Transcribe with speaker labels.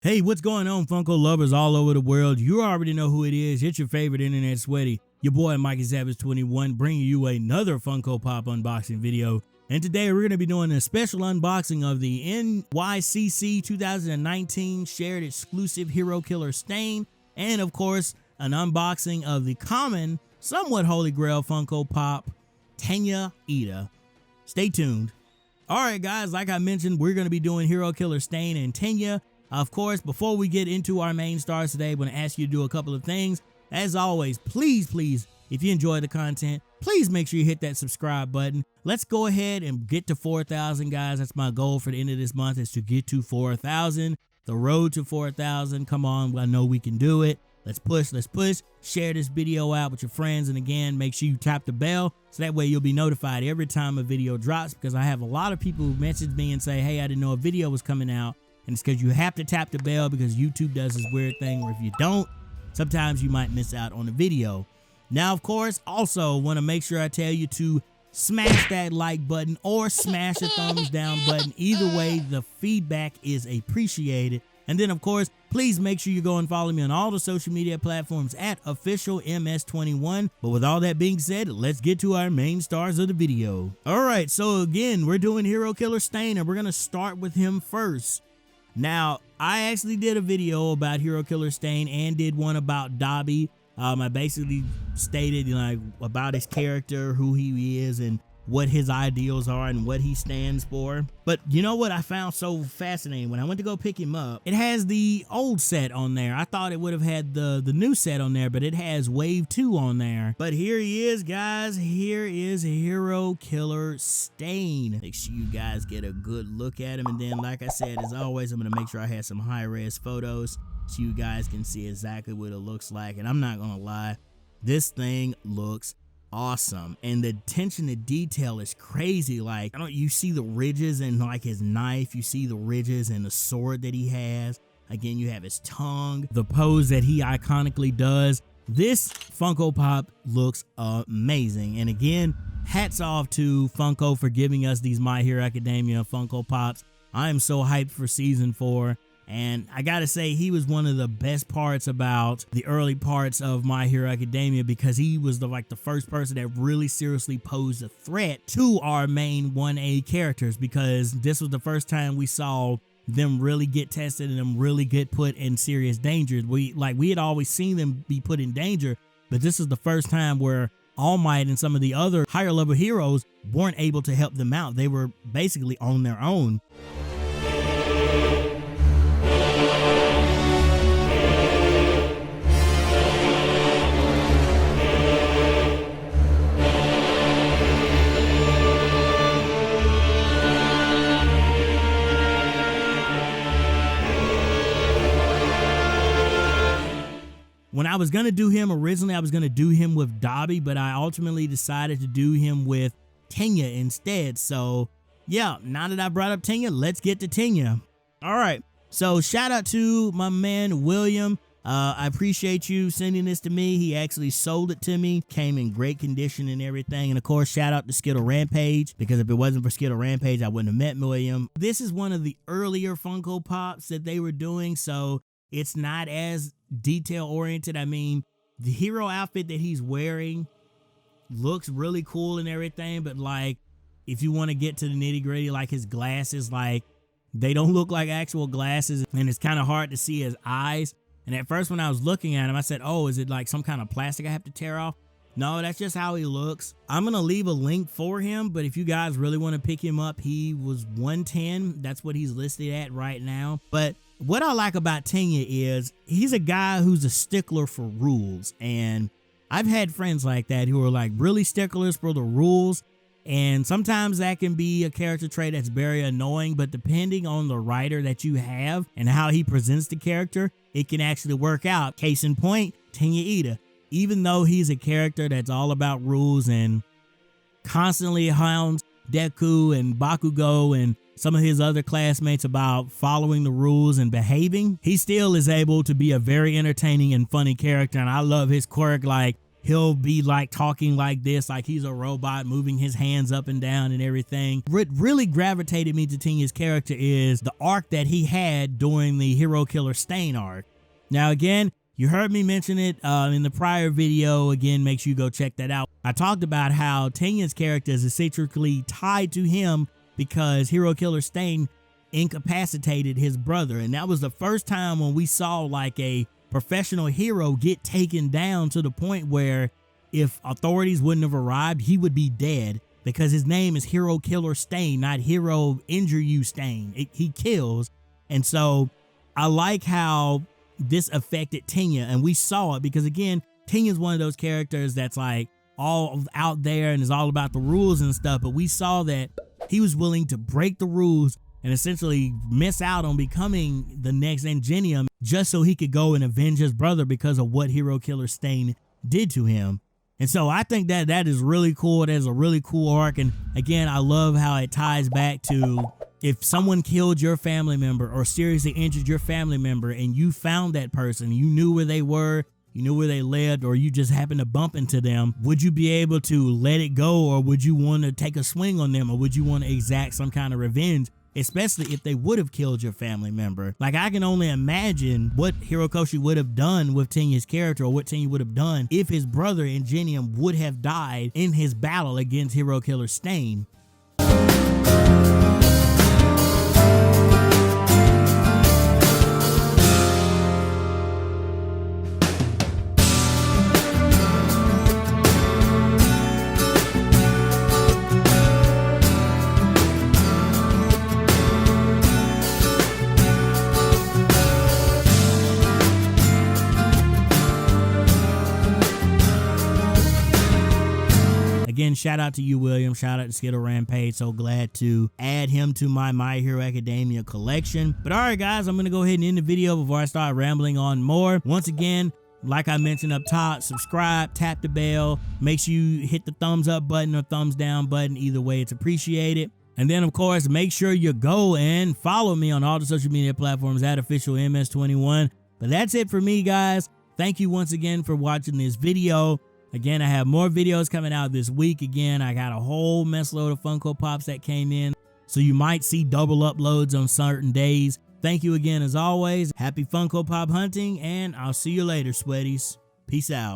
Speaker 1: Hey, what's going on, Funko lovers all over the world? You already know who it is. It's your favorite internet sweaty, your boy Mikey Savage 21, bringing you another Funko Pop unboxing video. And today we're going to be doing a special unboxing of the NYCC 2019 shared exclusive Hero Killer Stain, and of course an unboxing of the common, somewhat holy grail Funko Pop Tenya Funko. Stay tuned. Alright guys, like I mentioned, we're going to be doing Hero Killer Stain and Tenya. Of course, before we get into our main stars today, I'm going to ask you to do a couple of things. As always, please, if you enjoy the content, please make sure you hit that subscribe button. Let's go ahead and get to 4,000, guys. That's my goal for the end of this month, is to get to 4,000. The road to 4,000. Come on, I know we can do it. Let's push. Share this video out with your friends. And again, make sure you tap the bell so that way you'll be notified every time a video drops, because I have a lot of people who message me and say, hey, I didn't know a video was coming out. And it's because you have to tap the bell, because YouTube does this weird thing where if you don't, sometimes you might miss out on the video. Now, of course, also want to make sure I tell you to smash that like button or smash the thumbs down button. Either way, the feedback is appreciated. And then, of course, please make sure you go and follow me on all the social media platforms at officialms21. But with all that being said, let's get to our main stars of the video. All right, so again, we're doing Hero Killer Stain, and we're going to start with him first. Now, I actually did a video about Hero Killer Stain and did one about Dobby. I basically stated about his character, who he is, and what his ideals are and what he stands for. But you know what I found so fascinating? When I went to go pick him up, it has the old set on there. I thought it would have had the new set on there, but it has Wave 2 on there. But here he is, guys. Here is Hero Killer Stain. Make sure you guys get a good look at him. And then, like I said, as always, I'm going to make sure I have some high-res photos so you guys can see exactly what it looks like. And I'm not going to lie, this thing looks awesome, and the attention to detail is crazy. Like, you see the ridges and like his knife, you see the ridges and the sword that he has. Again, you have his tongue, the pose that he iconically does. This Funko Pop looks amazing. And again, hats off to Funko for giving us these My Hero Academia Funko Pops. I am so hyped for season 4. And I gotta say, he was one of the best parts about the early parts of My Hero Academia, because he was the first person that really seriously posed a threat to our main 1A characters, because this was the first time we saw them really get tested and them really get put in serious danger. We had always seen them be put in danger, but this is the first time where All Might and some of the other higher level heroes weren't able to help them out. They were basically on their own. When I was going to do him originally, I was going to do him with Dobby, but I ultimately decided to do him with Tenya instead. So yeah, now that I brought up Tenya, let's get to Tenya. All right, so shout out to my man William. I appreciate you sending this to me. He actually sold it to me, came in great condition and everything. And of course, shout out to Skittle Rampage, because if it wasn't for Skittle Rampage, I wouldn't have met William. This is one of the earlier Funko Pops that they were doing, so it's not as detail oriented. I mean, the hero outfit that he's wearing looks really cool and everything, but like, if you want to get to the nitty gritty, like his glasses, like they don't look like actual glasses, and it's kind of hard to see his eyes. And at first when I was looking at him, I said, oh, is it like some kind of plastic I have to tear off? No, that's just how he looks. I'm going to leave a link for him, but if you guys really want to pick him up, he was $110. That's what he's listed at right now. But what I like about Tenya is he's a guy who's a stickler for rules. And I've had friends like that who are like really sticklers for the rules. And sometimes that can be a character trait that's very annoying, but depending on the writer that you have and how he presents the character, it can actually work out. Case in point, Tenya Funko. Even though he's a character that's all about rules and constantly hounds Deku and Bakugo and some of his other classmates about following the rules and behaving, he still is able to be a very entertaining and funny character. And I love his quirk. Like, he'll be like talking like this, like he's a robot, moving his hands up and down and everything. What really gravitated me to Tenya's character is the arc that he had during the Hero Killer Stain arc. Now again, you heard me mention it in the prior video. Again, make sure you go check that out. I talked about how Tenya's character is essentially tied to him because Hero Killer Stain incapacitated his brother. And that was the first time when we saw like a professional hero get taken down to the point where if authorities wouldn't have arrived, he would be dead, because his name is Hero Killer Stain, not Hero Injure You Stain. He kills. And so I like how this affected Tenya, and we saw it because again, Tenya's one of those characters that's like all out there and is all about the rules and stuff, but we saw that he was willing to break the rules and essentially miss out on becoming the next Ingenium just so he could go and avenge his brother because of what Hero Killer Stain did to him. And so I think that that is really cool. That is a really cool arc. And again, I love how it ties back to if someone killed your family member or seriously injured your family member and you found that person, you knew where they were, you knew where they lived, or you just happened to bump into them, would you be able to let it go, or would you want to take a swing on them, or would you want to exact some kind of revenge, especially if they would have killed your family member? Like, I can only imagine what Hirokoshi would have done with Tenya's character, or what Tenya would have done if his brother Ingenium would have died in his battle against Hero Killer Stain. Again, shout out to you, William. Shout out to Skittle Rampage. So glad to add him to my My Hero Academia collection. But all right, guys, I'm going to go ahead and end the video before I start rambling on more. Once again, like I mentioned up top, subscribe, tap the bell. Make sure you hit the thumbs up button or thumbs down button. Either way, it's appreciated. And then, of course, make sure you go and follow me on all the social media platforms at official MS21. But that's it for me, guys. Thank you once again for watching this video. Again, I have more videos coming out this week. Again, I got a whole mess load of Funko Pops that came in, so you might see double uploads on certain days. Thank you again, as always. Happy Funko Pop hunting, and I'll see you later, sweaties. Peace out.